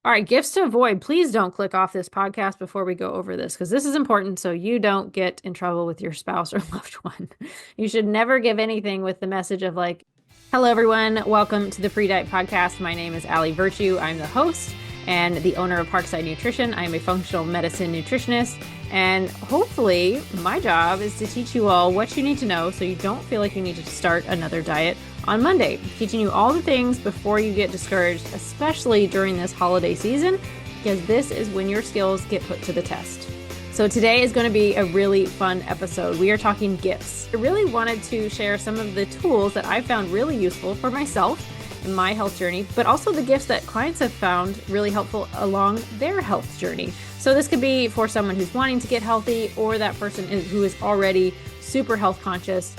All right, gifts to avoid. Please don't click off this podcast before we go over this because this is important so you don't get in trouble with your spouse or loved one. You should never give anything with the message of like, hello, everyone. Welcome to the Pre-Diet Podcast. My name is Allie Virtue. I'm the host and the owner of Parkside Nutrition. I am a functional medicine nutritionist. And hopefully, my job is to teach you all what you need to know so you don't feel like you need to start another diet on Monday, teaching you all the things before you get discouraged, especially during this holiday season, because this is when your skills get put to the test. So today is going to be a really fun episode. We are talking gifts. I really wanted to share some of the tools that I found really useful for myself in my health journey, but also the gifts that clients have found really helpful along their health journey. So this could be for someone who's wanting to get healthy or that person who is already super health conscious,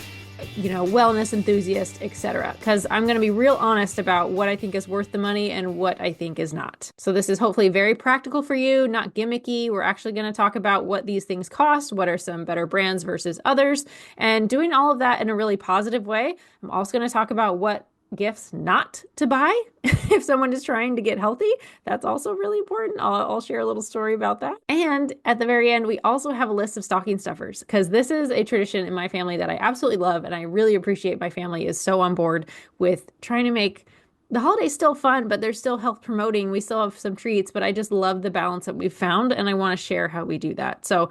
wellness enthusiast, etc. Because I'm going to be real honest about what I think is worth the money and what I think is not. So this is hopefully very practical for you, not gimmicky. We're actually going to talk about what these things cost, what are some better brands versus others, and doing all of that in a really positive way. I'm also going to talk about what gifts not to buy if someone is trying to get healthy. That's also really important. I'll share a little story about that. And at the very end, we also have a list of stocking stuffers because this is a tradition in my family that I absolutely love. And I really appreciate my family is so on board with trying to make the holidays still fun, but they're still health promoting. We still have some treats, but I just love the balance that we've found. And I want to share how we do that. So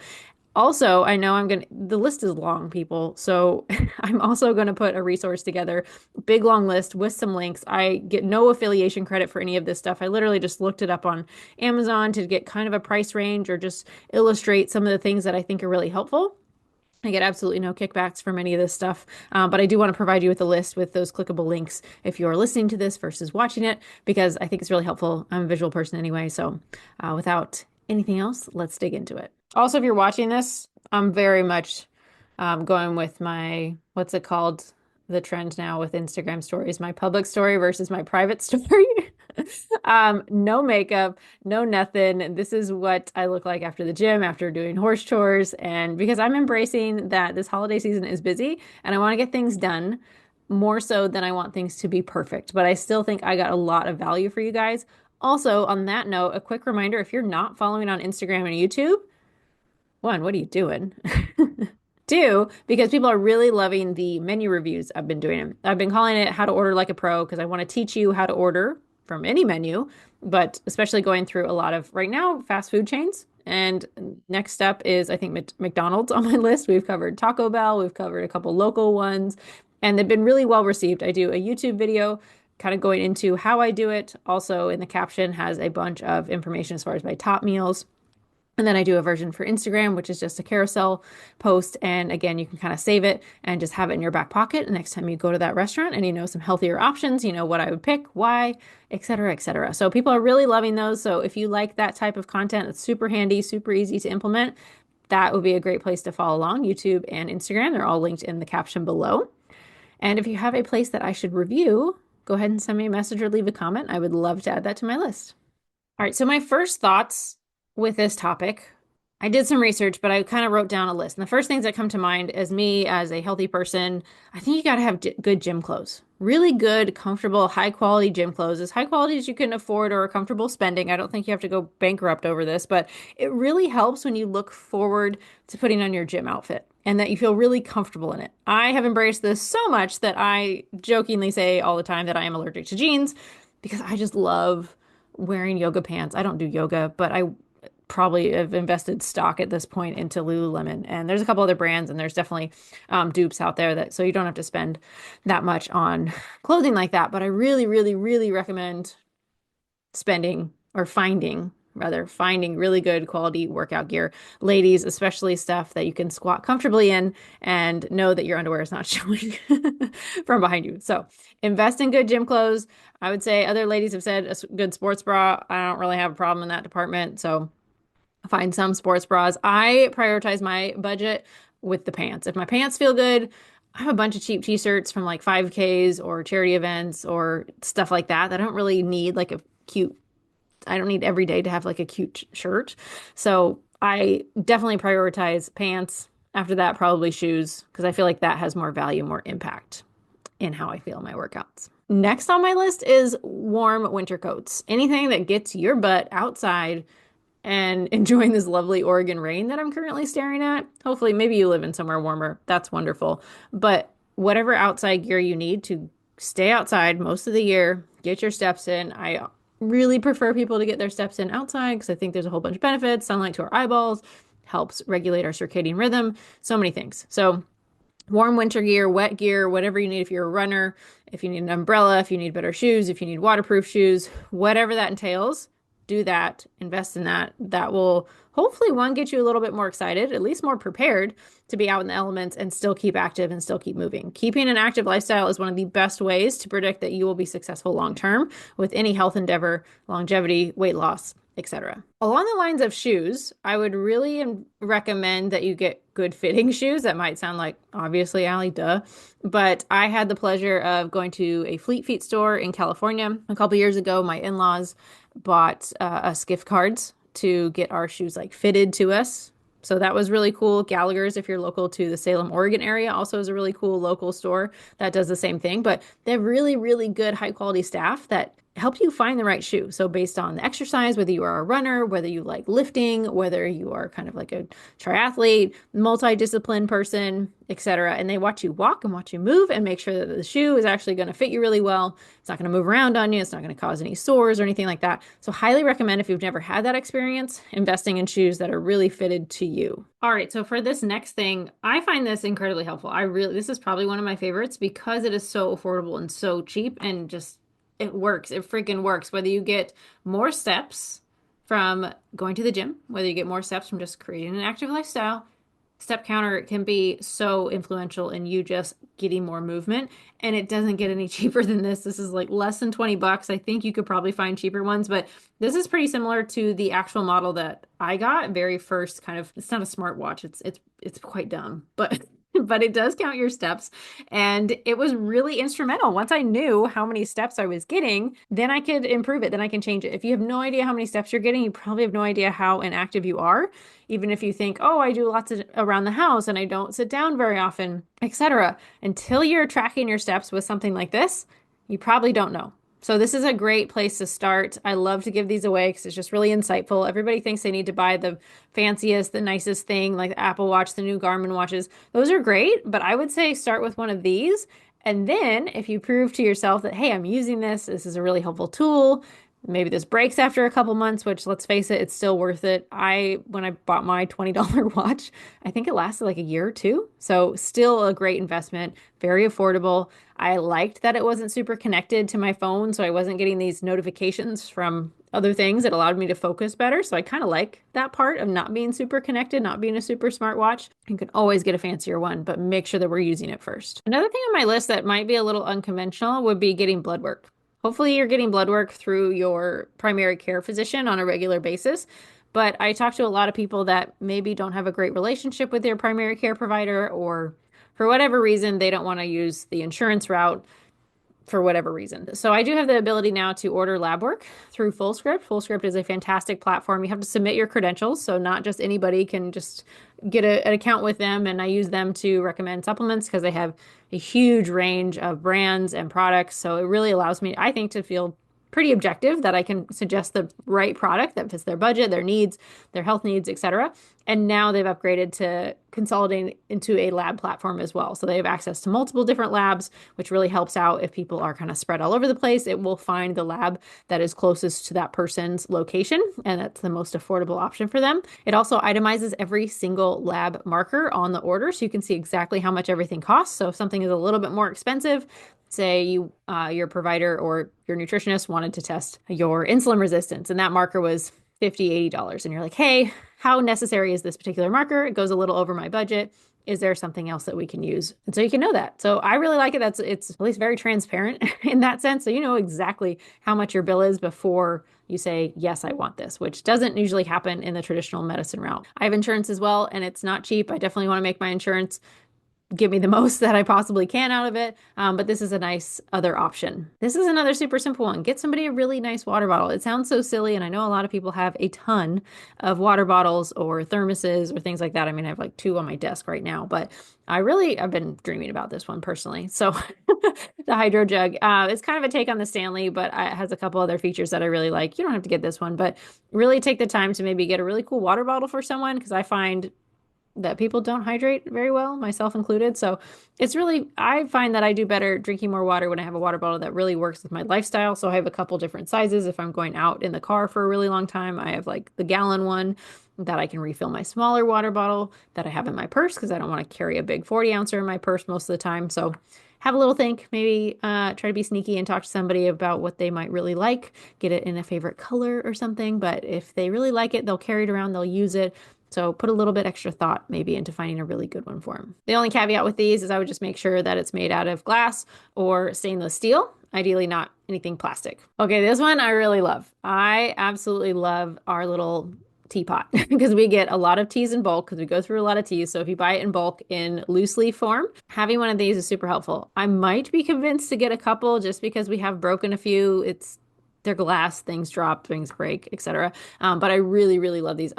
also, I know the list is long, people. So I'm also going to put a resource together, big long list with some links. I get no affiliation credit for any of this stuff. I literally just looked it up on Amazon to get kind of a price range or just illustrate some of the things that I think are really helpful. I get absolutely no kickbacks from any of this stuff, but I do want to provide you with a list with those clickable links if you're listening to this versus watching it, because I think it's really helpful. I'm a visual person anyway, so without anything else, let's dig into it. Also, if you're watching this, I'm very much going with my, what's it called? The trend now with Instagram stories, my public story versus my private story. No makeup, no nothing. This is what I look like after the gym, after doing horse chores. And because I'm embracing that this holiday season is busy and I want to get things done more so than I want things to be perfect. But I still think I got a lot of value for you guys. Also, on that note, a quick reminder, if you're not following on Instagram and YouTube, one, what are you doing? Two, because people are really loving the menu reviews I've been doing. I've been calling it How to Order Like a Pro because I want to teach you how to order from any menu, but especially going through a lot of right now fast food chains. And next up is, I think, McDonald's on my list. We've covered Taco Bell, we've covered a couple local ones, and they've been really well received. I do a YouTube video kind of going into how I do it. Also, in the caption has a bunch of information as far as my top meals. And then I do a version for Instagram, which is just a carousel post. And again, you can kind of save it and just have it in your back pocket. And next time you go to that restaurant and you know some healthier options, you know what I would pick, why, et cetera, et cetera. So people are really loving those. So if you like that type of content, it's super handy, super easy to implement. That would be a great place to follow along. YouTube and Instagram, they're all linked in the caption below. And if you have a place that I should review, go ahead and send me a message or leave a comment. I would love to add that to my list. All right, so my first thoughts with this topic, I did some research, but I kind of wrote down a list. And the first things that come to mind as me as a healthy person, I think you got to have good gym clothes. Really good, comfortable, high quality gym clothes, as high quality as you can afford or are comfortable spending. I don't think you have to go bankrupt over this, but it really helps when you look forward to putting on your gym outfit and that you feel really comfortable in it. I have embraced this so much that I jokingly say all the time that I am allergic to jeans because I just love wearing yoga pants. I don't do yoga, but I probably have invested stock at this point into Lululemon. And there's a couple other brands, and there's definitely dupes out there that so you don't have to spend that much on clothing like that. But I really, really, really recommend spending or finding really good quality workout gear. Ladies, especially stuff that you can squat comfortably in and know that your underwear is not showing from behind you. So invest in good gym clothes. I would say other ladies have said a good sports bra. I don't really have a problem in that department. So find some sports bras. I prioritize my budget with the pants. If my pants feel good, I have a bunch of cheap t-shirts from like 5Ks or charity events or stuff like that. I don't really need like I don't need every day to have like a cute shirt. So I definitely prioritize pants. After that, probably shoes, because I feel like that has more value, more impact in how I feel in my workouts. Next on my list is warm winter coats. Anything that gets your butt outside and enjoying this lovely Oregon rain that I'm currently staring at. Hopefully, maybe you live in somewhere warmer. That's wonderful. But whatever outside gear you need to stay outside most of the year, get your steps in. I really prefer people to get their steps in outside because I think there's a whole bunch of benefits. Sunlight to our eyeballs helps regulate our circadian rhythm, so many things. So, warm winter gear, wet gear, whatever you need if you're a runner, if you need an umbrella, if you need better shoes, if you need waterproof shoes, whatever that entails, do that, invest in that. That will hopefully one get you a little bit more excited, at least more prepared to be out in the elements and still keep active and still keep moving. Keeping an active lifestyle is one of the best ways to predict that you will be successful long term with any health endeavor, longevity, weight loss, etc. Along the lines of shoes, I would really recommend that you get good fitting shoes. That might sound like obviously, Allie, duh. But I had the pleasure of going to a Fleet Feet store in California a couple years ago. My in-laws bought us gift cards to get our shoes like fitted to us. So that was really cool. Gallagher's, if you're local to the Salem, Oregon area, also is a really cool local store that does the same thing. But they have really, really good high quality staff that help you find the right shoe. So based on the exercise, whether you are a runner, whether you like lifting, whether you are kind of like a triathlete, multidiscipline person, etc. And they watch you walk and watch you move and make sure that the shoe is actually going to fit you really well. It's not going to move around on you. It's not going to cause any sores or anything like that. So highly recommend if you've never had that experience, investing in shoes that are really fitted to you. All right, so for this next thing, I find this incredibly helpful. This is probably one of my favorites because it is so affordable and so cheap and just it works. It freaking works. Whether you get more steps from going to the gym, whether you get more steps from just creating an active lifestyle, step counter can be so influential in you just getting more movement. And it doesn't get any cheaper than this. This is like less than 20 bucks. I think you could probably find cheaper ones, but this is pretty similar to the actual model that I got. Very first kind of, it's not a smartwatch. It's quite dumb, but but it does count your steps. And it was really instrumental. Once I knew how many steps I was getting, then I could improve it. Then I can change it. If you have no idea how many steps you're getting, you probably have no idea how inactive you are. Even if you think, oh, I do lots of around the house and I don't sit down very often, etc. Until you're tracking your steps with something like this, you probably don't know. So this is a great place to start. I love to give these away because it's just really insightful. Everybody thinks they need to buy the fanciest, the nicest thing, like the Apple Watch, the new Garmin watches. Those are great, but I would say start with one of these. And then if you prove to yourself that, hey, I'm using this, this is a really helpful tool. Maybe this breaks after a couple months, which let's face it, it's still worth it. When I bought my $20 watch, I think it lasted like a year or two. So still a great investment, very affordable. I liked that it wasn't super connected to my phone, so I wasn't getting these notifications from other things. It allowed me to focus better. So I kind of like that part of not being super connected, not being a super smart watch. You can always get a fancier one, but make sure that we're using it first. Another thing on my list that might be a little unconventional would be getting blood work. Hopefully you're getting blood work through your primary care physician on a regular basis. But I talk to a lot of people that maybe don't have a great relationship with their primary care provider, or for whatever reason, they don't want to use the insurance route for whatever reason. So I do have the ability now to order lab work through Fullscript. Fullscript is a fantastic platform. You have to submit your credentials, so not just anybody can just get an account with them. And I use them to recommend supplements because they have a huge range of brands and products. So it really allows me, I think, to feel pretty objective that I can suggest the right product that fits their budget, their needs, their health needs, etc. And now they've upgraded to consolidating into a lab platform as well. So they have access to multiple different labs, which really helps out if people are kind of spread all over the place. It will find the lab that is closest to that person's location, and that's the most affordable option for them. It also itemizes every single lab marker on the order, so you can see exactly how much everything costs. So if something is a little bit more expensive, say your provider or your nutritionist wanted to test your insulin resistance and that marker was $50, $80. And you're like, hey, how necessary is this particular marker? It goes a little over my budget. Is there something else that we can use? And so you can know that. So I really like it. It's at least very transparent in that sense. So you know exactly how much your bill is before you say, yes, I want this, which doesn't usually happen in the traditional medicine route. I have insurance as well, and it's not cheap. I definitely want to make my insurance give me the most that I possibly can out of it. But this is a nice other option. This is another super simple one. Get somebody a really nice water bottle. It sounds so silly, and I know a lot of people have a ton of water bottles or thermoses or things like that. I mean, I have like two on my desk right now, but I've been dreaming about this one personally. So the Hydro Jug, it's kind of a take on the Stanley, but it has a couple other features that I really like. You don't have to get this one, but really take the time to maybe get a really cool water bottle for someone because I find that people don't hydrate very well, myself included. So I find that I do better drinking more water when I have a water bottle that really works with my lifestyle. So I have a couple different sizes. If I'm going out in the car for a really long time, I have like the gallon one that I can refill my smaller water bottle that I have in my purse because I don't want to carry a big 40 ouncer in my purse most of the time. So have a little think, maybe try to be sneaky and talk to somebody about what they might really like, get it in a favorite color or something. But if they really like it, they'll carry it around, they'll use it. So put a little bit extra thought maybe into finding a really good one for them. The only caveat with these is I would just make sure that it's made out of glass or stainless steel, ideally not anything plastic. Okay, this one I really love. I absolutely love our little teapot because we get a lot of teas in bulk because we go through a lot of teas. So if you buy it in bulk in loose leaf form, having one of these is super helpful. I might be convinced to get a couple just because we have broken a few. They're glass, things drop, things break, etc. But I really, really love these.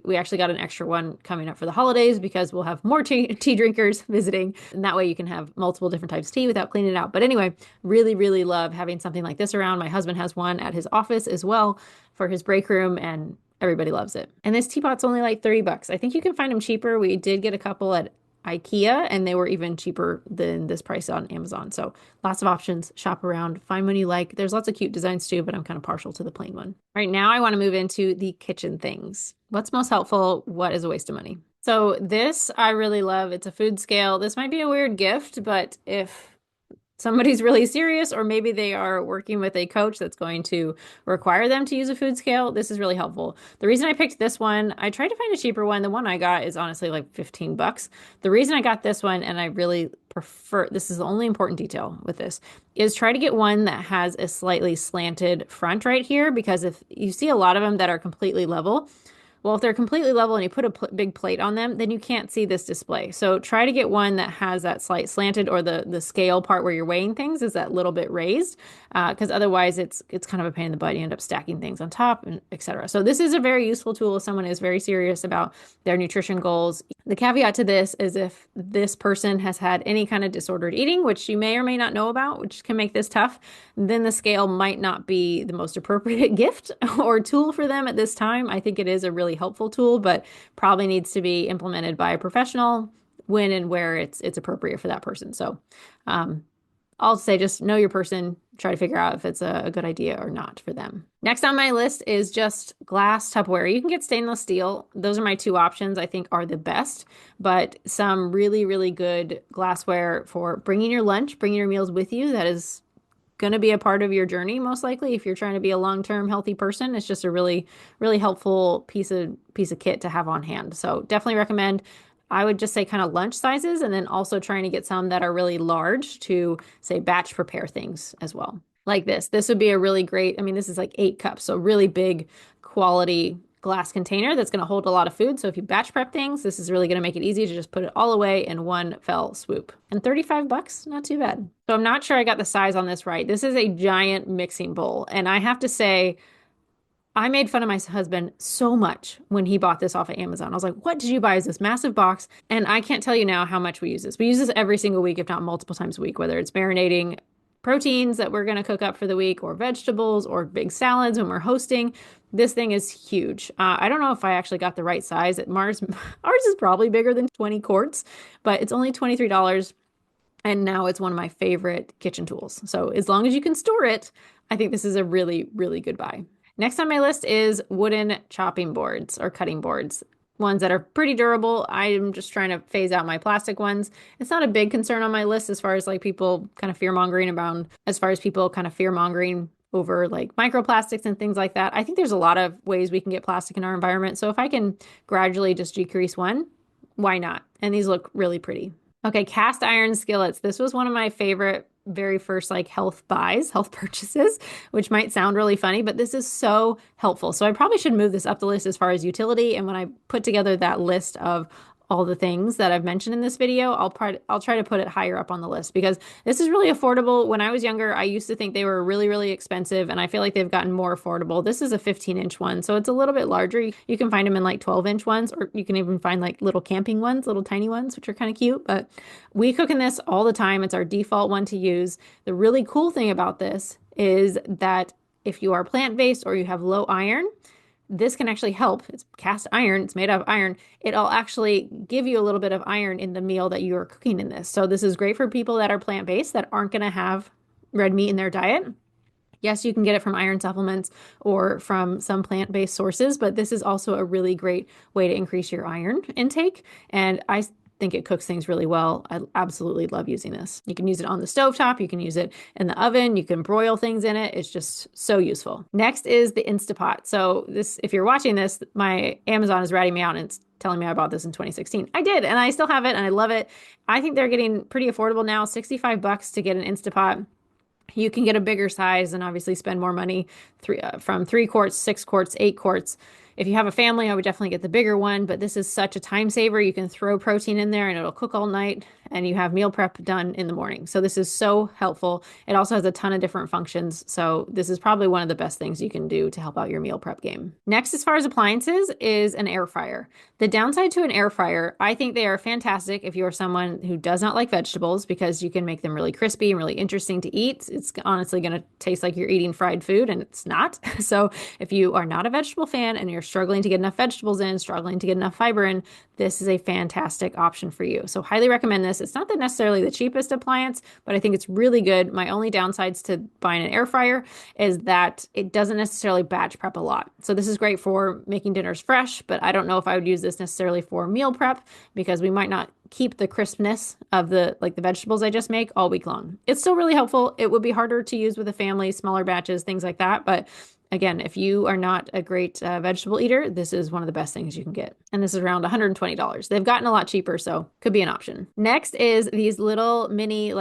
We actually got an extra one coming up for the holidays because we'll have more tea drinkers visiting, and that way you can have multiple different types of tea without cleaning it out. But anyway, really, really love having something like this around. My husband has one at his office as well for his break room, and everybody loves it. And this teapot's only like $30. I think you can find them cheaper. We did get a couple at IKEA and they were even cheaper than this price on Amazon. So lots of options, shop around, find one you like. There's lots of cute designs too, but I'm kind of partial to the plain one. Right now I want to move into the kitchen things. What's most helpful? What is a waste of money? So this I really love. It's a food scale. This might be a weird gift, but if somebody's really serious, or maybe they are working with a coach that's going to require them to use a food scale, this is really helpful. The reason I picked this one, I tried to find a cheaper one. The one I got is honestly like $15. The reason I got this one, and I really prefer, this is the only important detail with this, is try to get one that has a slightly slanted front right here, because if you see a lot of them that are completely level, well, if they're completely level and you put a big plate on them, then you can't see this display. So try to get one that has that slight slanted, or the scale part where you're weighing things is that little bit raised, because otherwise it's kind of a pain in the butt. You end up stacking things on top, and etc. So this is a very useful tool if someone is very serious about their nutrition goals. The caveat to this is if this person has had any kind of disordered eating, which you may or may not know about, which can make this tough, then the scale might not be the most appropriate gift or tool for them at this time. I think it is a really helpful tool, but probably needs to be implemented by a professional when and where it's appropriate for that person. So I'll say just know your person, try to figure out if it's a good idea or not for them. Next on my list is just glass Tupperware. You can get stainless steel. Those are my two options I think are the best, but some really, really good glassware for bringing your lunch, bringing your meals with you. That is going to be a part of your journey, most likely, if you're trying to be a long-term healthy person. It's just a really, really helpful piece of kit to have on hand. So definitely recommend. I would just say kind of lunch sizes, and then also trying to get some that are really large to say batch prepare things as well. Like this. This would be a really great, I mean, this is like 8 cups, so really big quality glass container that's going to hold a lot of food. So if you batch prep things, this is really going to make it easy to just put it all away in one fell swoop. And $35, not too bad. So I'm not sure I got the size on this right. This is a giant mixing bowl. And I have to say, I made fun of my husband so much when he bought this off of Amazon. I was like, what did you buy? Is this massive box? And I can't tell you now how much we use this. We use this every single week, if not multiple times a week, whether it's marinating proteins that we're going to cook up for the week, or vegetables, or big salads when we're hosting. This thing is huge. I don't know if I actually got the right size. At Mars, ours is probably bigger than 20 quarts, but it's only $23. And now it's one of my favorite kitchen tools. So as long as you can store it, I think this is a really, really good buy. Next on my list is wooden chopping boards or cutting boards. Ones that are pretty durable. I'm just trying to phase out my plastic ones. It's not a big concern on my list as far as like people kind of fear-mongering over like microplastics and things like that. I think there's a lot of ways we can get plastic in our environment. So if I can gradually just decrease one, why not? And these look really pretty. Okay, cast iron skillets. This was one of my favorite very first like health purchases, which might sound really funny, but this is so helpful. So I probably should move this up the list as far as utility. And when I put together that list of all the things that I've mentioned in this video, I'll try to put it higher up on the list because this is really affordable. When I was younger, I used to think they were really, really expensive, and I feel like they've gotten more affordable. This is a 15-inch one, so it's a little bit larger. You can find them in like 12-inch ones, or you can even find like little camping ones, little tiny ones, which are kind of cute. But we cook in this all the time. It's our default one to use. The really cool thing about this is that if you are plant-based or you have low iron, this can actually help. It's cast iron, it's made out of iron. It'll actually give you a little bit of iron in the meal that you are cooking in this. So this is great for people that are plant-based that aren't going to have red meat in their diet. Yes, you can get it from iron supplements or from some plant-based sources, but this is also a really great way to increase your iron intake. And I think it cooks things really well. I absolutely love using this. You can use it on the stovetop. You can use it in the oven. You can broil things in it. It's just so useful. Next is the Instapot. So this, if you're watching this, my Amazon is ratting me out and it's telling me I bought this in 2016. I did, and I still have it and I love it. I think they're getting pretty affordable now, $65 to get an Instapot. You can get a bigger size and obviously spend more money from 3 quarts, 6 quarts, 8 quarts. If you have a family, I would definitely get the bigger one, but this is such a time saver. You can throw protein in there and it'll cook all night, and you have meal prep done in the morning. So this is so helpful. It also has a ton of different functions. So this is probably one of the best things you can do to help out your meal prep game. Next, as far as appliances, is an air fryer. The downside to an air fryer, I think they are fantastic if you are someone who does not like vegetables, because you can make them really crispy and really interesting to eat. It's honestly going to taste like you're eating fried food, and it's not. So if you are not a vegetable fan and you're struggling to get enough vegetables in, struggling to get enough fiber in, this is a fantastic option for you. So highly recommend this. It's not necessarily the cheapest appliance, but I think it's really good. My only downsides to buying an air fryer is that it doesn't necessarily batch prep a lot. So this is great for making dinners fresh, but I don't know if I would use this necessarily for meal prep, because we might not keep the crispness of the vegetables I just make all week long. It's still really helpful. It would be harder to use with a family, smaller batches, things like that. But again, if you are not a great vegetable eater, this is one of the best things you can get. And this is around $120. They've gotten a lot cheaper, so could be an option. Next is these little mini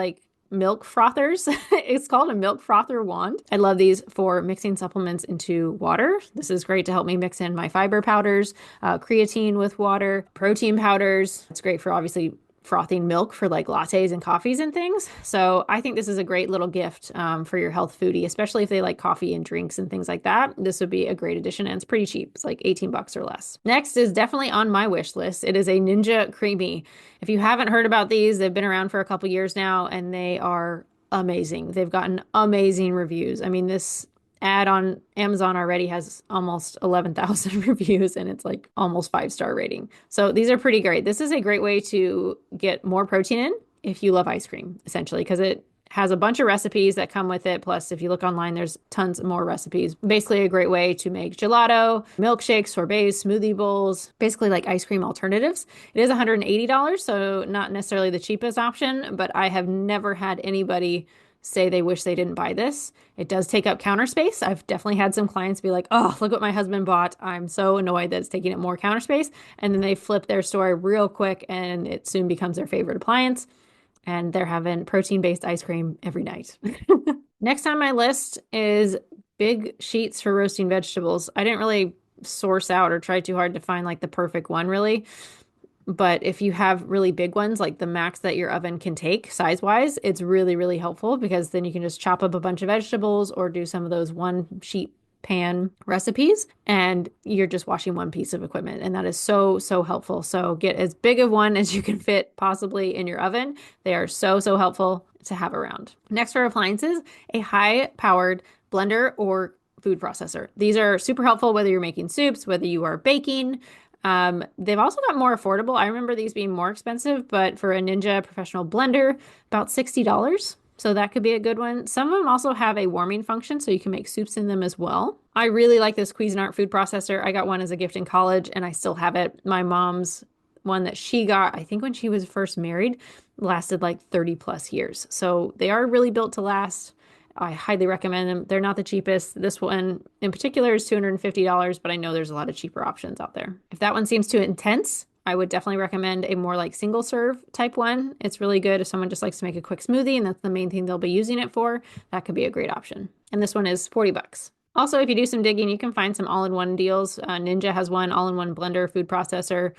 milk frothers. It's called a milk frother wand. I love these for mixing supplements into water. This is great to help me mix in my fiber powders, creatine with water, protein powders. It's great for obviously frothing milk for like lattes and coffees and things. So I think this is a great little gift for your health foodie, especially if they like coffee and drinks and things like that. This would be a great addition, and it's pretty cheap. It's like $18 or less. Next is definitely on my wish list. It is a Ninja Creamy. If you haven't heard about these, they've been around for a couple years now, and they are amazing. They've gotten amazing reviews. I mean, this ad on Amazon already has almost 11,000 reviews, and it's like almost 5-star rating. So these are pretty great. This is a great way to get more protein in if you love ice cream, essentially, because it has a bunch of recipes that come with it. Plus, if you look online, there's tons more recipes. Basically a great way to make gelato, milkshakes, sorbets, smoothie bowls, basically like ice cream alternatives. It is $180, so not necessarily the cheapest option, but I have never had anybody say they wish they didn't buy this. It does take up counter space. I've definitely had some clients be like, oh, look what my husband bought. I'm so annoyed that it's taking up more counter space. And then they flip their story real quick, and it soon becomes their favorite appliance. And they're having protein-based ice cream every night. Next on my list is big sheets for roasting vegetables. I didn't really source out or try too hard to find like the perfect one, really. But if you have really big ones, like the max that your oven can take size-wise, it's really, really helpful, because then you can just chop up a bunch of vegetables or do some of those one sheet pan recipes, and you're just washing one piece of equipment. And that is so, so helpful. So get as big of one as you can fit possibly in your oven. They are so, so helpful to have around. Next for appliances, a high-powered blender or food processor. These are super helpful whether you're making soups, whether you are baking. They've also got more affordable. I remember these being more expensive, but for a Ninja professional blender, about $60. So that could be a good one. Some of them also have a warming function, so you can make soups in them as well. I really like this Cuisinart food processor. I got one as a gift in college, and I still have it. My mom's one that she got, I think when she was first married, lasted like 30 plus years. So they are really built to last. I highly recommend them. They're not the cheapest. This one in particular is $250, but I know there's a lot of cheaper options out there. If that one seems too intense, I would definitely recommend a more like single serve type one. It's really good if someone just likes to make a quick smoothie and that's the main thing they'll be using it for. That could be a great option. And this one is $40. Also, if you do some digging, you can find some all-in-one deals. Ninja has one all-in-one blender, food processor.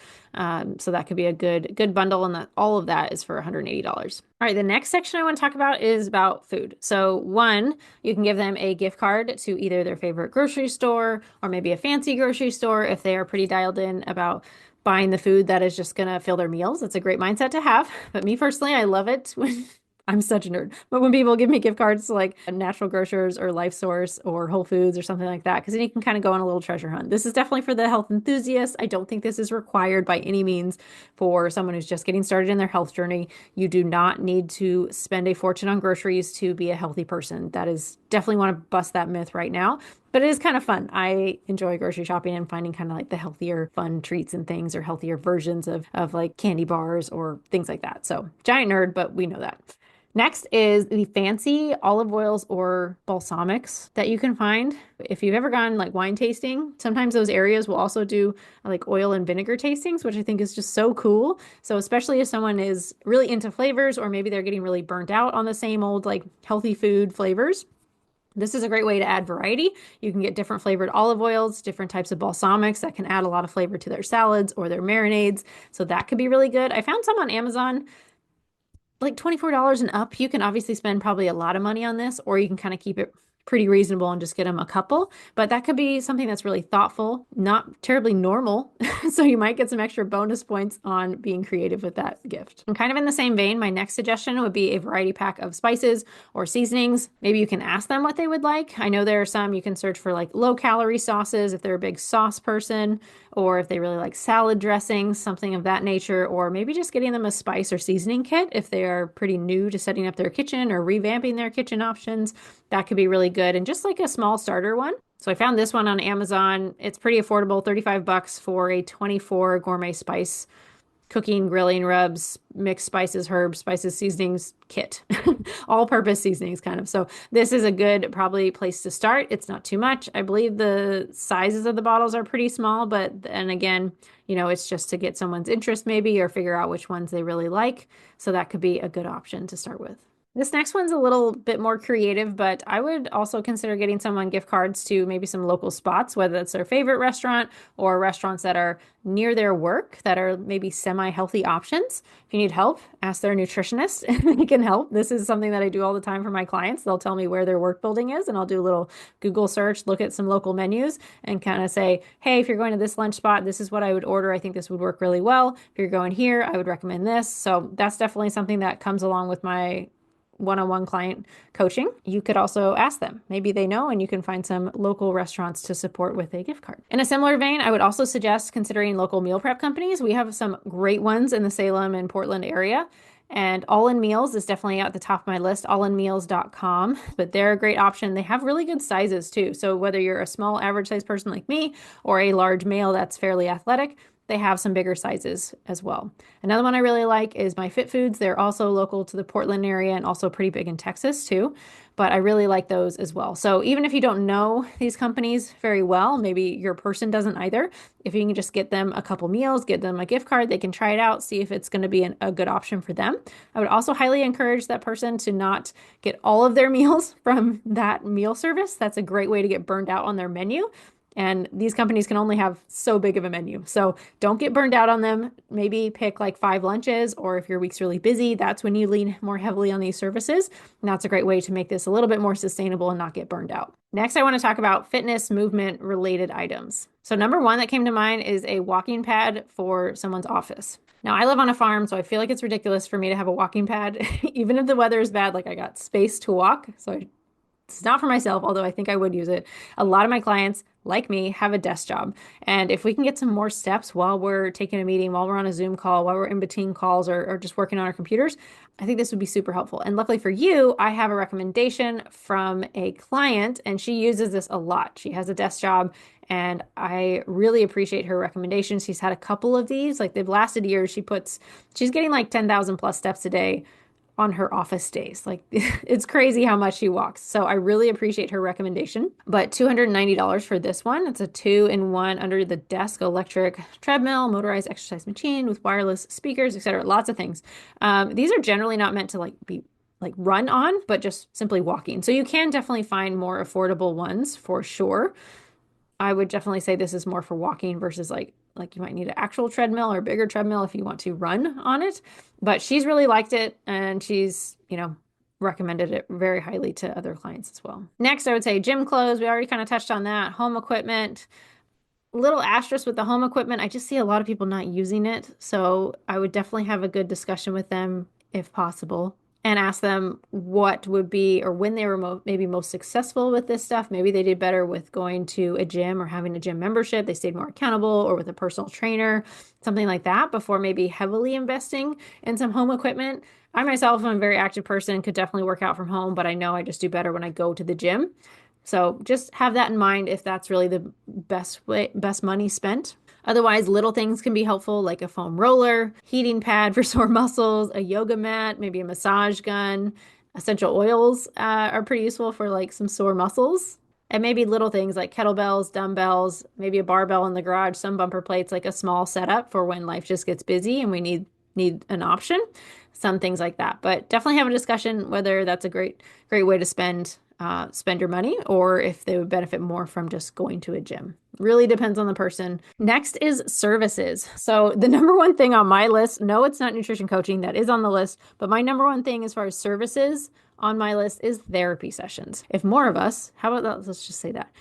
So that could be a good bundle, and all of that is for $180. All right, the next section I want to talk about is about food. So one, you can give them a gift card to either their favorite grocery store or maybe a fancy grocery store if they are pretty dialed in about buying the food that is just going to fill their meals. It's a great mindset to have. But me personally, I love it when I'm such a nerd. But when people give me gift cards to like Natural Grocers or Life Source or Whole Foods or something like that, because then you can kind of go on a little treasure hunt. This is definitely for the health enthusiasts. I don't think this is required by any means for someone who's just getting started in their health journey. You do not need to spend a fortune on groceries to be a healthy person. That is definitely want to bust that myth right now. But it is kind of fun. I enjoy grocery shopping and finding kind of like the healthier, fun treats and things or healthier versions of like candy bars or things like that. So giant nerd, but we know that. Next is the fancy olive oils or balsamics that you can find. If you've ever gone like wine tasting, sometimes those areas will also do like oil and vinegar tastings, which I think is just so cool. So especially if someone is really into flavors or maybe they're getting really burnt out on the same old like healthy food flavors, this is a great way to add variety. You can get different flavored olive oils, different types of balsamics that can add a lot of flavor to their salads or their marinades. So that could be really good. I found some on Amazon like $24 and up. You can obviously spend probably a lot of money on this, or you can kind of keep it pretty reasonable and just get them a couple. But that could be something that's really thoughtful, not terribly normal. So you might get some extra bonus points on being creative with that gift. And kind of in the same vein, my next suggestion would be a variety pack of spices or seasonings. Maybe you can ask them what they would like. I know there are some you can search for like low calorie sauces if they're a big sauce person, or if they really like salad dressings, something of that nature, or maybe just getting them a spice or seasoning kit if they are pretty new to setting up their kitchen or revamping their kitchen options. That could be really good. And just like a small starter one. So I found this one on Amazon. It's pretty affordable, $35 for a 24 gourmet spice cooking, grilling, rubs, mixed spices, herbs, spices, seasonings kit, all purpose seasonings kind of. So this is a good probably place to start. It's not too much. I believe the sizes of the bottles are pretty small, but and again, it's just to get someone's interest maybe or figure out which ones they really like. So that could be a good option to start with. This next one's a little bit more creative, but I would also consider getting someone gift cards to maybe some local spots, whether it's their favorite restaurant or restaurants that are near their work that are maybe semi-healthy options. If you need help, ask their nutritionist and they can help. This is something that I do all the time for my clients. They'll tell me where their work building is, and I'll do a little Google search, look at some local menus, and kind of say, hey, if you're going to this lunch spot, this is what I would order. I think this would work really well. If you're going here, I would recommend this. So that's definitely something that comes along with my one-on-one client coaching. You could also ask them. Maybe they know, and you can find some local restaurants to support with a gift card. In a similar vein, I would also suggest considering local meal prep companies. We have some great ones in the Salem and Portland area. And All In Meals is definitely at the top of my list, allinmeals.com. But they're a great option. They have really good sizes too. So whether you're a small average size person like me or a large male that's fairly athletic, they have some bigger sizes as well. Another one I really like is My Fit Foods. They're also local to the Portland area and also pretty big in Texas too. But I really like those as well. So even if you don't know these companies very well, maybe your person doesn't either, if you can just get them a couple meals, get them a gift card, they can try it out, see if it's going to be a good option for them. I would also highly encourage that person to not get all of their meals from that meal service. That's a great way to get burned out on their menu. And these companies can only have so big of a menu. So don't get burned out on them. Maybe pick like 5 lunches, or if your week's really busy, that's when you lean more heavily on these services. And that's a great way to make this a little bit more sustainable and not get burned out. Next, I want to talk about fitness movement related items. So number one that came to mind is a walking pad for someone's office. Now, I live on a farm, so I feel like it's ridiculous for me to have a walking pad, even if the weather is bad, like I got space to walk. So it's not for myself, although I think I would use it. A lot of my clients, like me, have a desk job. And if we can get some more steps while we're taking a meeting, while we're on a Zoom call, while we're in between calls or just working on our computers, I think this would be super helpful. And luckily for you, I have a recommendation from a client, and she uses this a lot. She has a desk job, and I really appreciate her recommendations. She's had a couple of these, like they've lasted years. She's getting like 10,000 plus steps a day on her office days. Like it's crazy how much she walks. So I really appreciate her recommendation. But $290 for this one. It's a 2-in-1 under the desk electric treadmill, motorized exercise machine with wireless speakers, etc. Lots of things. These are generally not meant to like be like run on, but just simply walking. So you can definitely find more affordable ones for sure. I would definitely say this is more for walking versus like you might need an actual treadmill or bigger treadmill if you want to run on it. But she's really liked it and she's, recommended it very highly to other clients as well. Next, I would say gym clothes. We already kind of touched on that. Home equipment. Little asterisk with the home equipment. I just see a lot of people not using it. So I would definitely have a good discussion with them if possible and ask them what would be or when they were maybe most successful with this stuff. Maybe they did better with going to a gym or having a gym membership. They stayed more accountable or with a personal trainer, something like that before maybe heavily investing in some home equipment. I myself am a very active person, could definitely work out from home, but I know I just do better when I go to the gym. So just have that in mind if that's really the best money spent. Otherwise, little things can be helpful, like a foam roller, heating pad for sore muscles, a yoga mat, maybe a massage gun. Essential oils are pretty useful for like some sore muscles. And maybe little things like kettlebells, dumbbells, maybe a barbell in the garage, some bumper plates, like a small setup for when life just gets busy and we need an option. Some things like that. But definitely have a discussion whether that's a great way to spend your money or if they would benefit more from just going to a gym. Really depends on the person. Next is services. So the number one thing on my list, no, it's not nutrition coaching, that is on the list, but my number one thing as far as services on my list is therapy sessions. If more of us, how about that? Let's just say that.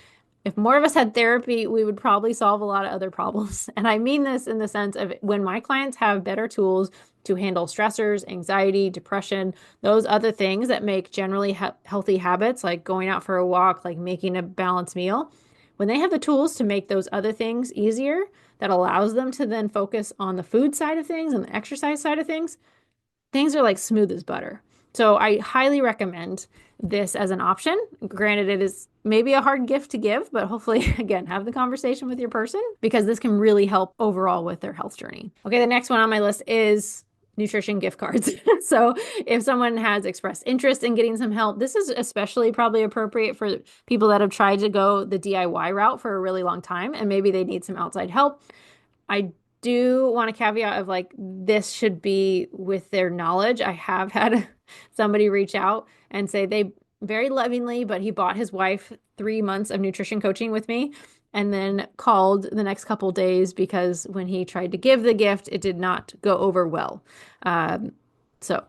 If more of us had therapy, we would probably solve a lot of other problems. And I mean this in the sense of when my clients have better tools to handle stressors, anxiety, depression, those other things that make generally healthy habits, like going out for a walk, like making a balanced meal, when they have the tools to make those other things easier, that allows them to then focus on the food side of things and the exercise side of things are like smooth as butter. So I highly recommend this as an option. Granted, it is maybe a hard gift to give, but hopefully, again, have the conversation with your person because this can really help overall with their health journey. Okay, the next one on my list is nutrition gift cards. So if someone has expressed interest in getting some help, this is especially probably appropriate for people that have tried to go the DIY route for a really long time and maybe they need some outside help. I do want a caveat of like this should be with their knowledge. I have had somebody reach out and say they very lovingly, but he bought his wife 3 months of nutrition coaching with me and then called the next couple days because when he tried to give the gift, it did not go over well. So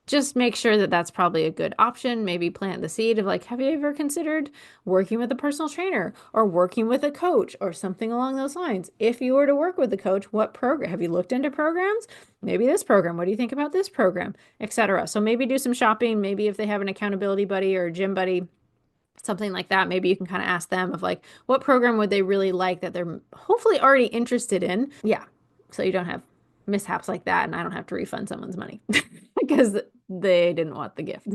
just make sure that that's probably a good option. Maybe plant the seed of like, have you ever considered working with a personal trainer or working with a coach or something along those lines? If you were to work with a coach, what program? Have you looked into programs? Maybe this program. What do you think about this program, etc. So maybe do some shopping. Maybe if they have an accountability buddy or a gym buddy, something like that, maybe you can kind of ask them of like, what program would they really like that they're hopefully already interested in? Yeah. So you don't have mishaps like that and I don't have to refund someone's money because they didn't want the gift.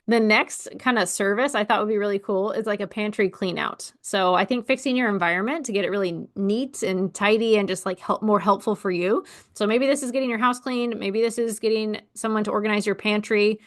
The next kind of service I thought would be really cool is like a pantry clean out. So I think fixing your environment to get it really neat and tidy and just like more helpful for you. So maybe this is getting your house cleaned. Maybe this is getting someone to organize your pantry.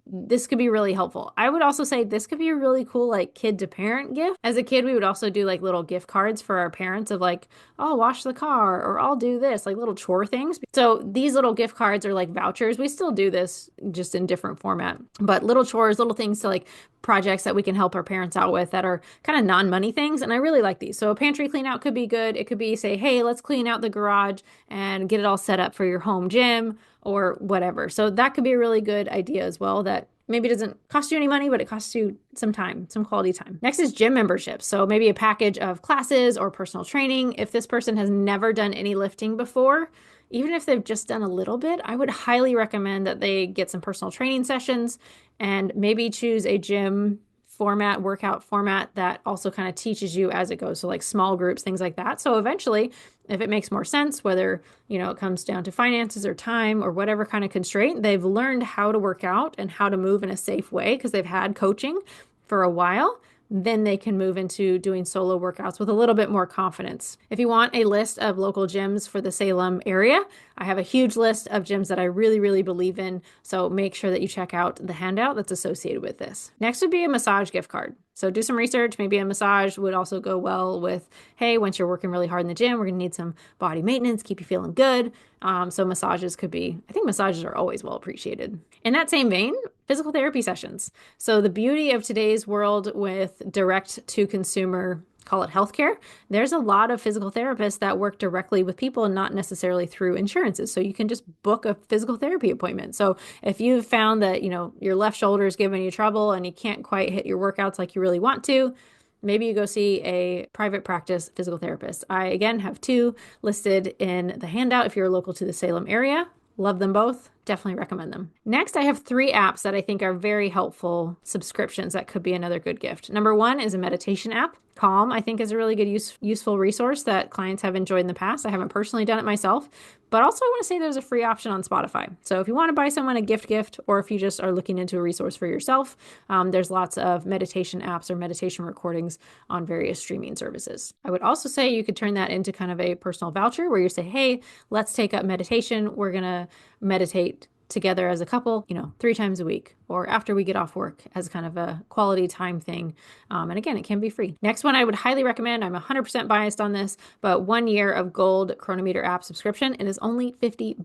This could be really helpful. I would also say this could be a really cool like kid to parent gift. As a kid, we would also do like little gift cards for our parents of like, I'll wash the car or I'll do this, like little chore things. So these little gift cards are like vouchers. We still do this just in different format, but little chores, little things to like projects that we can help our parents out with that are kind of non-money things. And I really like these. So a pantry clean out could be good. It could be say, hey, let's clean out the garage and get it all set up for your home gym or whatever. So that could be a really good idea as well that maybe doesn't cost you any money, but it costs you some time, some quality time. Next is gym membership. So maybe a package of classes or personal training. If this person has never done any lifting before, even if they've just done a little bit, I would highly recommend that they get some personal training sessions and maybe choose a gym format, workout format that also kind of teaches you as it goes. So like small groups, things like that. So eventually, if it makes more sense, whether, it comes down to finances or time or whatever kind of constraint, they've learned how to work out and how to move in a safe way because they've had coaching for a while. Then they can move into doing solo workouts with a little bit more confidence. If you want a list of local gyms for the Salem area, I have a huge list of gyms that I really, really believe in. So make sure that you check out the handout that's associated with this. Next would be a massage gift card. So do some research. Maybe a massage would also go well with, hey, once you're working really hard in the gym, we're going to need some body maintenance, keep you feeling good. So massages could be, I think massages are always well appreciated. In that same vein, physical therapy sessions. So the beauty of today's world with direct to consumer, call it healthcare, there's a lot of physical therapists that work directly with people and not necessarily through insurances. So you can just book a physical therapy appointment. So if you've found that, your left shoulder is giving you trouble and you can't quite hit your workouts like you really want to, maybe you go see a private practice physical therapist. I, again, have two listed in the handout if you're local to the Salem area. Love them both. Definitely recommend them. Next, I have three apps that I think are very helpful subscriptions that could be another good gift. Number one is a meditation app. Calm, I think, is a really good useful resource that clients have enjoyed in the past. I haven't personally done it myself, but also I want to say there's a free option on Spotify. So if you want to buy someone a gift, or if you just are looking into a resource for yourself, there's lots of meditation apps or meditation recordings on various streaming services. I would also say you could turn that into kind of a personal voucher where you say, hey, let's take up meditation. We're going to meditate together as a couple, 3 times a week or after we get off work as kind of a quality time thing. And again, it can be free. Next one I would highly recommend, I'm 100% biased on this, but 1 year of Gold Chronometer app subscription. It is only $50.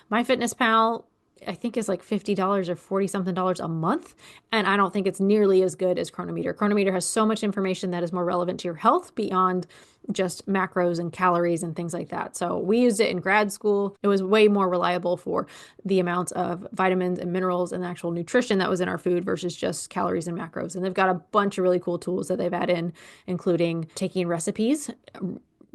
MyFitnessPal, I think, is like $50 or 40 something dollars a month. And I don't think it's nearly as good as Chronometer. Chronometer has so much information that is more relevant to your health beyond just macros and calories and things like that. So we used it in grad school. It was way more reliable for the amounts of vitamins and minerals and actual nutrition that was in our food versus just calories and macros. And they've got a bunch of really cool tools that they've added in, including taking recipes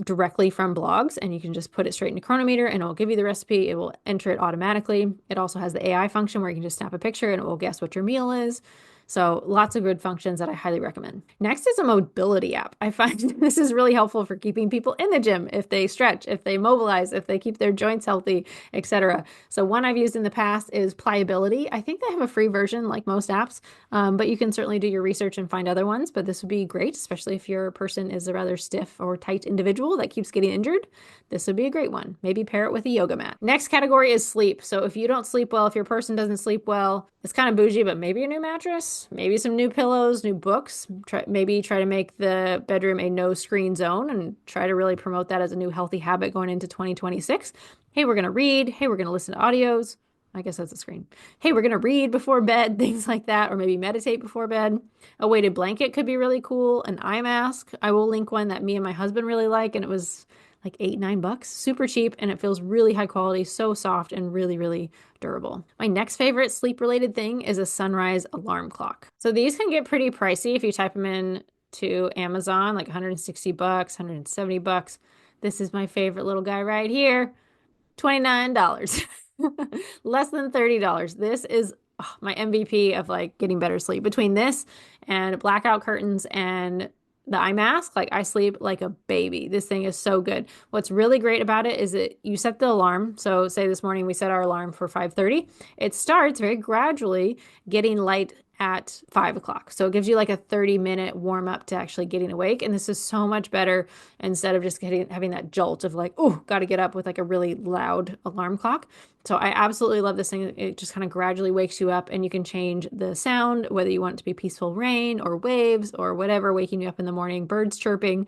directly from blogs, and you can just put it straight into Chronometer and it will give you the recipe. It will enter it automatically. It also has the AI function where you can just snap a picture and it will guess what your meal is. So lots of good functions that I highly recommend. Next is a mobility app. I find this is really helpful for keeping people in the gym if they stretch, if they mobilize, if they keep their joints healthy, etc. So one I've used in the past is Pliability. I think they have a free version like most apps, but you can certainly do your research and find other ones. But this would be great, especially if your person is a rather stiff or tight individual that keeps getting injured. This would be a great one. Maybe pair it with a yoga mat. Next category is sleep. So if you don't sleep well, if your person doesn't sleep well, it's kind of bougie, but maybe a new mattress, maybe some new pillows, new books. Maybe try to make the bedroom a no screen zone and try to really promote that as a new healthy habit going into 2026. Hey, we're going to read. Hey, we're going to listen to audios. I guess that's a screen. Hey, we're going to read before bed, things like that, or maybe meditate before bed. A weighted blanket could be really cool. An eye mask. I will link one that me and my husband really like, and it was like $8-9, super cheap, and it feels really high quality, so soft and really, really durable. My next favorite sleep related thing is a sunrise alarm clock. So these can get pretty pricey if you type them in to Amazon, like $160, $170. This is my favorite little guy right here, $29. Less than $30. This is my MVP of like getting better sleep. Between this and blackout curtains and the eye mask, like I sleep like a baby. This thing is so good. What's really great about it is that you set the alarm. So say this morning we set our alarm for 5:30. It starts very gradually getting light at 5 o'clock. So it gives you like a 30-minute warm up to actually getting awake. And this is so much better instead of just having that jolt of like, oh, got to get up with like a really loud alarm clock. So I absolutely love this thing. It just kind of gradually wakes you up, and you can change the sound, whether you want it to be peaceful rain or waves or whatever, waking you up in the morning, birds chirping.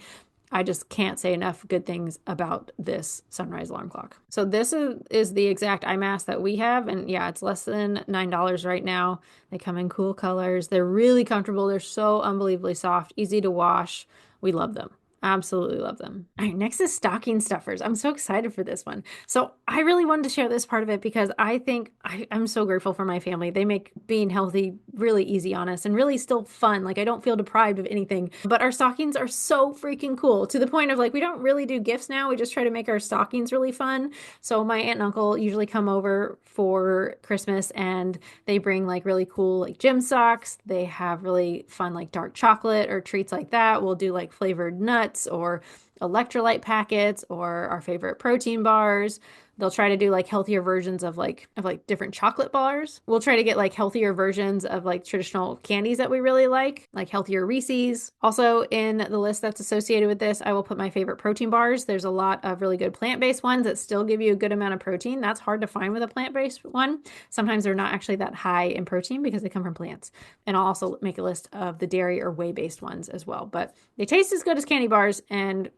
I just can't say enough good things about this sunrise alarm clock. So this is the exact eye mask that we have. And yeah, it's less than $9 right now. They come in cool colors. They're really comfortable. They're so unbelievably soft, easy to wash. We love them. Absolutely love them. All right, next is stocking stuffers. I'm so excited for this one. So I really wanted to share this part of it because I think I'm so grateful for my family. They make being healthy really easy on us and really still fun. Like I don't feel deprived of anything, but our stockings are so freaking cool to the point of like, we don't really do gifts now. We just try to make our stockings really fun. So my aunt and uncle usually come over for Christmas and they bring like really cool like gym socks. They have really fun like dark chocolate or treats like that. We'll do like flavored nuts or electrolyte packets or our favorite protein bars. They'll try to do like healthier versions of like different chocolate bars. We'll try to get like healthier versions of like traditional candies that we really like healthier Reese's. Also in the list that's associated with this, I will put my favorite protein bars. There's a lot of really good plant-based ones that still give you a good amount of protein. That's hard to find with a plant-based one. Sometimes they're not actually that high in protein because they come from plants. And I'll also make a list of the dairy or whey-based ones as well. But they taste as good as candy bars, and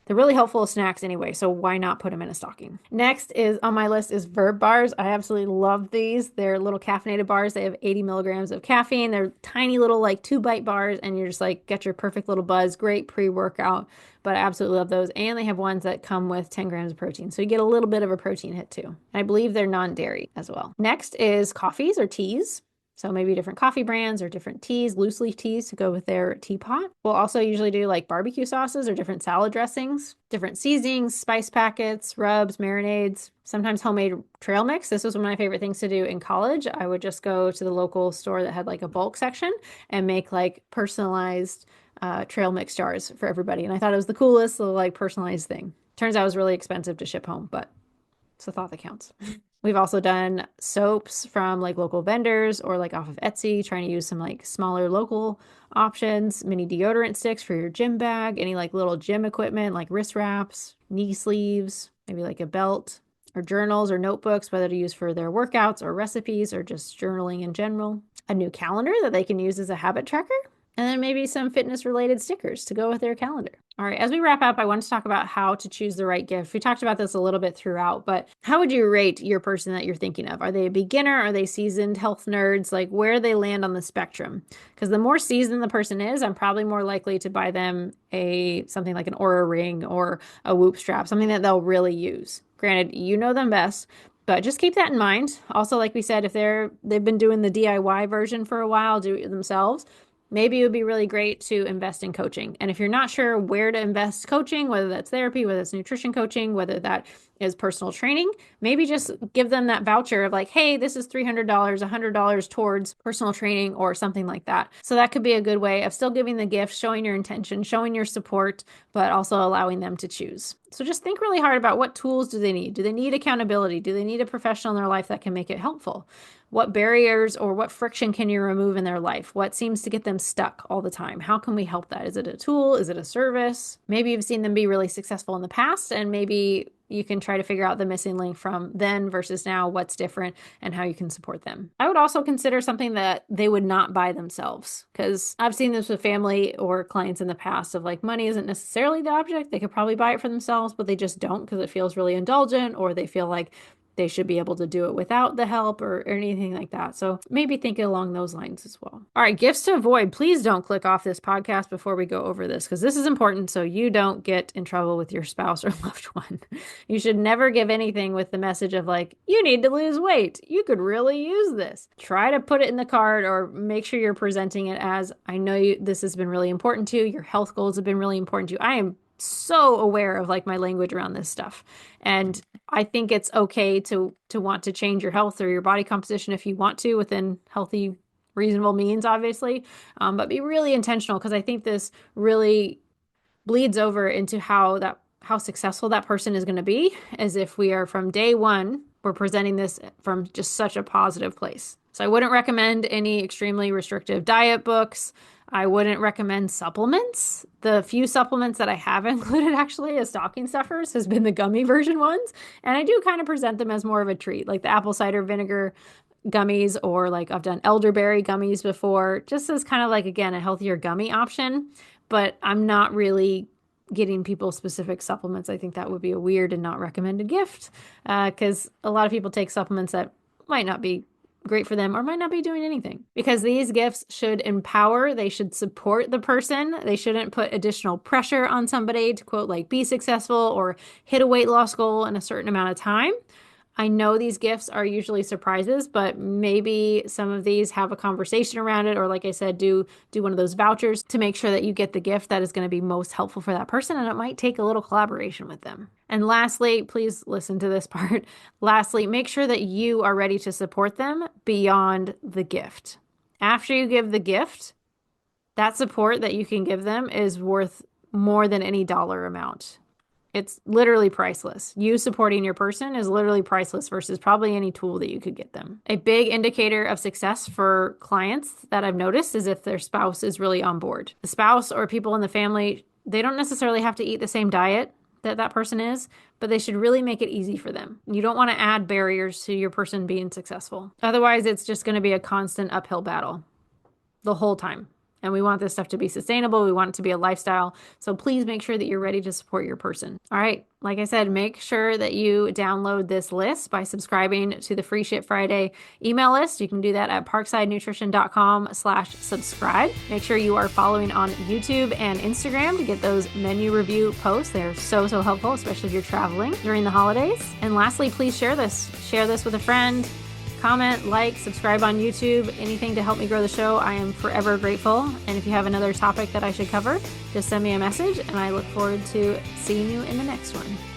they're really helpful as snacks anyway, so why not put them in a stocking? Next is on my list is Verb bars. I absolutely love these. They're little caffeinated bars. They have 80 milligrams of caffeine. They're tiny little like 2-bite bars, and you're just like get your perfect little buzz. Great pre-workout, but I absolutely love those. And they have ones that come with 10 grams of protein, so you get a little bit of a protein hit too. And I believe they're non-dairy as well. Next is coffees or teas. So maybe different coffee brands or different teas, loose leaf teas to go with their teapot. We'll also usually do like barbecue sauces or different salad dressings, different seasonings, spice packets, rubs, marinades, sometimes homemade trail mix. This was one of my favorite things to do in college. I would just go to the local store that had like a bulk section and make like personalized trail mix jars for everybody. And I thought it was the coolest little like personalized thing. Turns out it was really expensive to ship home, but it's the thought that counts. We've also done soaps from like local vendors or like off of Etsy, trying to use some like smaller local options, mini deodorant sticks for your gym bag, any like little gym equipment like wrist wraps, knee sleeves, maybe like a belt, or journals or notebooks, whether to use for their workouts or recipes or just journaling in general. A new calendar that they can use as a habit tracker. And then maybe some fitness related stickers to go with their calendar. All right, as we wrap up, I want to talk about how to choose the right gift. We talked about this a little bit throughout, but how would you rate your person that you're thinking of? Are they a beginner? Are they seasoned health nerds? Like where they land on the spectrum? Because the more seasoned the person is, I'm probably more likely to buy them something like an Aura ring or a Whoop strap, something that they'll really use. Granted, you know them best, but just keep that in mind. Also, like we said, if they've been doing the DIY version for a while, do it themselves, maybe it would be really great to invest in coaching. And if you're not sure where to invest coaching, whether that's therapy, whether it's nutrition coaching, whether that is personal training, maybe just give them that voucher of like, hey, this is $300, $100 towards personal training or something like that. So that could be a good way of still giving the gift, showing your intention, showing your support, but also allowing them to choose. So just think really hard about what tools do they need? Do they need accountability? Do they need a professional in their life that can make it helpful? What barriers or what friction can you remove in their life? What seems to get them stuck all the time? How can we help that? Is it a tool? Is it a service? Maybe you've seen them be really successful in the past, and maybe you can try to figure out the missing link from then versus now, what's different, and how you can support them. I would also consider something that they would not buy themselves, because I've seen this with family or clients in the past of like money isn't necessarily the object. They could probably buy it for themselves, but they just don't because it feels really indulgent, or they feel like they should be able to do it without the help or anything like that. So maybe think along those lines as well. All right, gifts to avoid. Please don't click off this podcast before we go over this, because this is important so you don't get in trouble with your spouse or loved one. You should never give anything with the message of like, you need to lose weight. You could really use this. Try to put it in the card or make sure you're presenting it as, I know this has been really important to you. Your health goals have been really important to you. I am so aware of like my language around this stuff. And I think it's okay to want to change your health or your body composition if you want to within healthy, reasonable means, obviously. But be really intentional, because I think this really bleeds over into how successful that person is going to be, as if we are from day one, we're presenting this from just such a positive place. So I wouldn't recommend any extremely restrictive diet books. I wouldn't recommend supplements. The few supplements that I have included actually as stocking stuffers has been the gummy version ones. And I do kind of present them as more of a treat, like the apple cider vinegar gummies, or like I've done elderberry gummies before, just as kind of like, again, a healthier gummy option. But I'm not really getting people specific supplements. I think that would be a weird and not recommended gift, because a lot of people take supplements that might not be great for them or might not be doing anything, because these gifts should empower, they should support the person. They shouldn't put additional pressure on somebody to quote like be successful or hit a weight loss goal in a certain amount of time. I know these gifts are usually surprises, but maybe some of these have a conversation around it, or like I said, do one of those vouchers to make sure that you get the gift that is going to be most helpful for that person, and it might take a little collaboration with them. And lastly, please listen to this part. Lastly, make sure that you are ready to support them beyond the gift. After you give the gift, that support that you can give them is worth more than any dollar amount. It's literally priceless. You supporting your person is literally priceless versus probably any tool that you could get them. A big indicator of success for clients that I've noticed is if their spouse is really on board. The spouse or people in the family, they don't necessarily have to eat the same diet that that person is, but they should really make it easy for them. You don't want to add barriers to your person being successful. Otherwise, it's just going to be a constant uphill battle the whole time. And we want this stuff to be sustainable. We want it to be a lifestyle. So please make sure that you're ready to support your person. All right. Like I said, make sure that you download this list by subscribing to the Free Shit Friday email list. You can do that at parksidenutrition.com/subscribe. Make sure you are following on YouTube and Instagram to get those menu review posts. They're so helpful, especially if you're traveling during the holidays. And lastly, please share this. Share this with a friend. Comment, like, subscribe on YouTube, anything to help me grow the show. I am forever grateful. And if you have another topic that I should cover, just send me a message, and I look forward to seeing you in the next one.